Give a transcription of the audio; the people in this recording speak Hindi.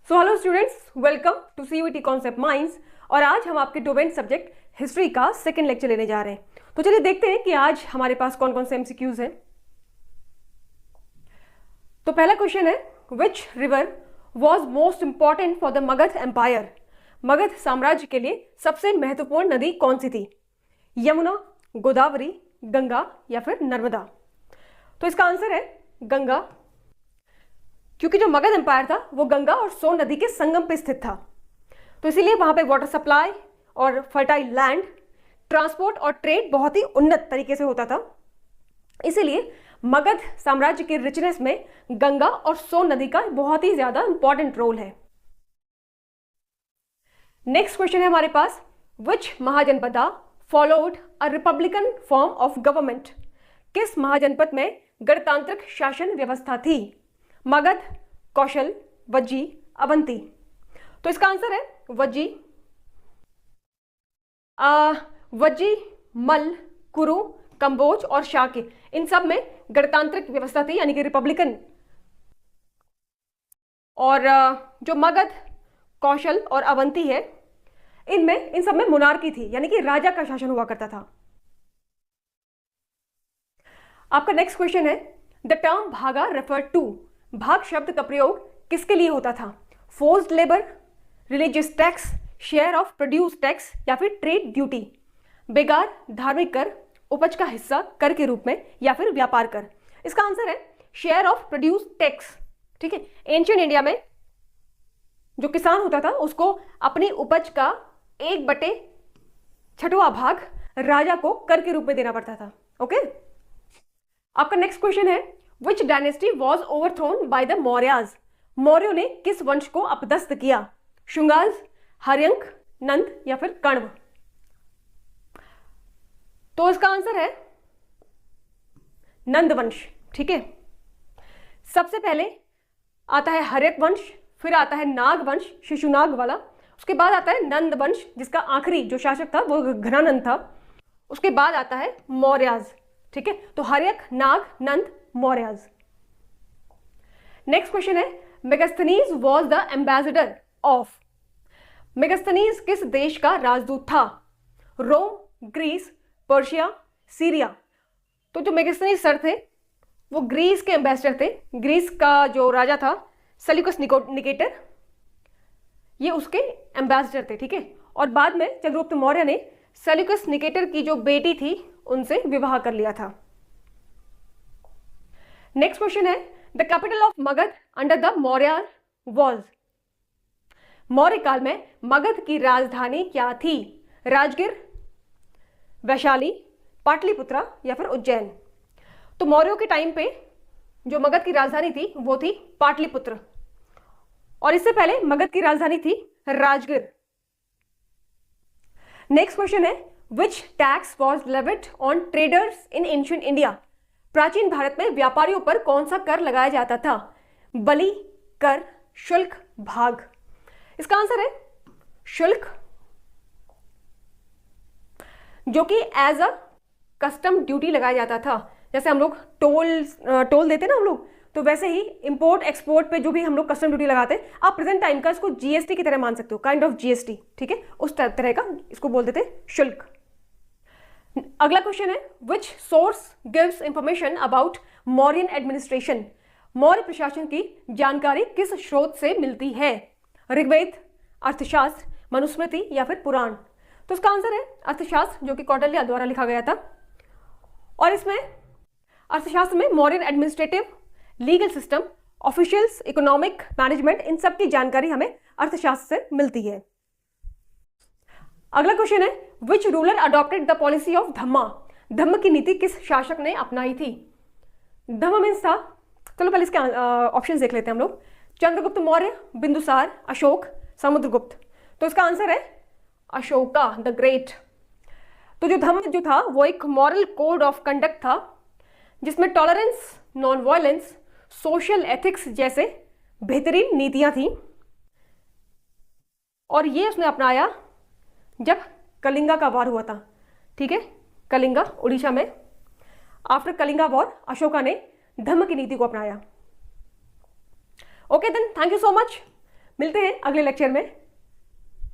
So hello students, welcome to CUET concept minds. और आज हम आपके डोमेन सब्जेक्ट हिस्ट्री का सेकंड लेक्चर लेने जा रहे हैं। तो चलिए देखते हैं कि आज हमारे पास कौन कौन से एमसीक्यूज हैं। तो पहला क्वेश्चन है, which river was most important for the Magadha empire? Magadha साम्राज्य के लिए सबसे महत्वपूर्ण नदी कौन सी थी? यमुना, गोदावरी, गंगा या फिर नर्मदा? तो इसका आंसर है गंगा, क्योंकि जो मगध एम्पायर था वो गंगा और सोन नदी के संगम पे स्थित था। तो इसीलिए वहां पे वाटर सप्लाई और फर्टाइल लैंड, ट्रांसपोर्ट और ट्रेड बहुत ही उन्नत तरीके से होता था। इसीलिए मगध साम्राज्य के रिचनेस में गंगा और सोन नदी का बहुत ही ज्यादा इंपॉर्टेंट रोल है। नेक्स्ट क्वेश्चन है हमारे पास, which Mahajanapada followed a republican form of government? किस महाजनपद में गणतांत्रिक शासन व्यवस्था थी? मगध, कौशल, वज्जी, अवंती? तो इसका आंसर है वज्जी। वज्जी, मल्ल, कुरु, कंबोज और शाक्य, इन सब में गणतांत्रिक व्यवस्था थी, यानी कि रिपब्लिकन। और जो मगध, कौशल और अवंती है, इन सब में मोनार्की थी, यानी कि राजा का शासन हुआ करता था। आपका नेक्स्ट क्वेश्चन है, द टर्म भागा रेफर टू? भाग शब्द का प्रयोग किसके लिए होता था? Forced labour, religious tax, share of produce tax या फिर ट्रेड ड्यूटी? बेगार, धार्मिक कर, उपज का हिस्सा कर के रूप में या फिर व्यापार कर? इसका आंसर है शेयर ऑफ प्रोड्यूस टैक्स। ठीक है, एंशियंट इंडिया में जो किसान होता था उसको अपनी उपज का 1/6वां भाग राजा को कर के रूप में देना पड़ता था। ओके, आपका नेक्स्ट क्वेश्चन है, which dynasty was overthrown by the Mauryas? मौर्यों ने किस वंश को अपदस्थ किया? शुंगाज, हर्यंक, नंद या फिर कण्व? तो इसका आंसर है नंद वंश। ठीक है, सबसे पहले आता है हर्यक वंश, फिर आता है नाग वंश, शिशुनाग वाला, उसके बाद आता है नंद वंश जिसका आखिरी जो शासक था वो घनानंद था, उसके बाद आता है मौर्याज। ठीक है, तो हर्यक, नाग, नंद, मौर्याज। नेक्स्ट क्वेश्चन है, Megasthenes was the ambassador of? Megasthenes किस देश का राजदूत था? रोम, ग्रीस, पर्शिया, सीरिया? तो जो मेगास्थनीज सर थे वो ग्रीस के एम्बेसडर थे। ग्रीस का जो राजा था सेल्यूकस निकेटर, ये उसके एम्बेसडर थे। ठीक है, और बाद में चंद्रगुप्त मौर्य ने सेल्यूकस निकेटर की जो बेटी थी उनसे विवाह कर लिया था। नेक्स्ट क्वेश्चन है, the capital of Magadh under the Maurya was? Maurya काल में मगध की राजधानी क्या थी? राजगिर, वैशाली, पाटलिपुत्रा या फिर उज्जैन? तो मौर्यों के टाइम पे जो मगध की राजधानी थी वो थी पाटलिपुत्र, और इससे पहले मगध की राजधानी थी राजगिर। नेक्स्ट क्वेश्चन है, which tax was levied on traders in ancient India? प्राचीन भारत में व्यापारियों पर कौन सा कर लगाया जाता था? बलि, कर, शुल्क, भाग? इसका आंसर है शुल्क, जो कि एज अ कस्टम ड्यूटी लगाया जाता था। जैसे हम लोग टोल देते ना हम लोग, तो वैसे ही इंपोर्ट एक्सपोर्ट पे जो भी हम लोग कस्टम ड्यूटी लगाते हैं, आप प्रेजेंट टाइम का इसको जीएसटी की तरह मान सकते हो, काइंड ऑफ जीएसटी। ठीक है, उस तरह का इसको बोल देते शुल्क। अगला क्वेश्चन है, which source gives information about Mauryan administration? Maurya प्रशासन की जानकारी किस स्रोत से मिलती है? ऋग्वेद, अर्थशास्त्र, मनुस्मृति या फिर पुराण? तो इसका आंसर है अर्थशास्त्र, जो कि कौटिल्य द्वारा लिखा गया था। और इसमें अर्थशास्त्र में Mauryan administrative, legal system, officials, economic management, इन सब की जानकारी हमें अर्थशास्त्र से मिलती है। अगला क्वेश्चन है, which ruler adopted the policy of dhamma? धम्म की नीति किस शासक ने अपनाई थी? धम्म मीन्स था, चलो पहले इसके ऑप्शन देख लेते हैं हम लोग। चंद्रगुप्त मौर्य, बिंदुसार, अशोक, समुद्रगुप्त? तो इसका आंसर है अशोका द ग्रेट। तो जो धम्म जो था वो एक मॉरल कोड ऑफ कंडक्ट था, जिसमें tolerance, non violence, social ethics जैसे बेहतरीन नीतियां थी, और ये उसने अपनाया जब कलिंगा का वार हुआ था। ठीक है, कलिंगा उड़ीसा में, आफ्टर कलिंगा वॉर अशोका ने धम्म की नीति को अपनाया। Okay then, thank you so much. मिलते हैं अगले लेक्चर में।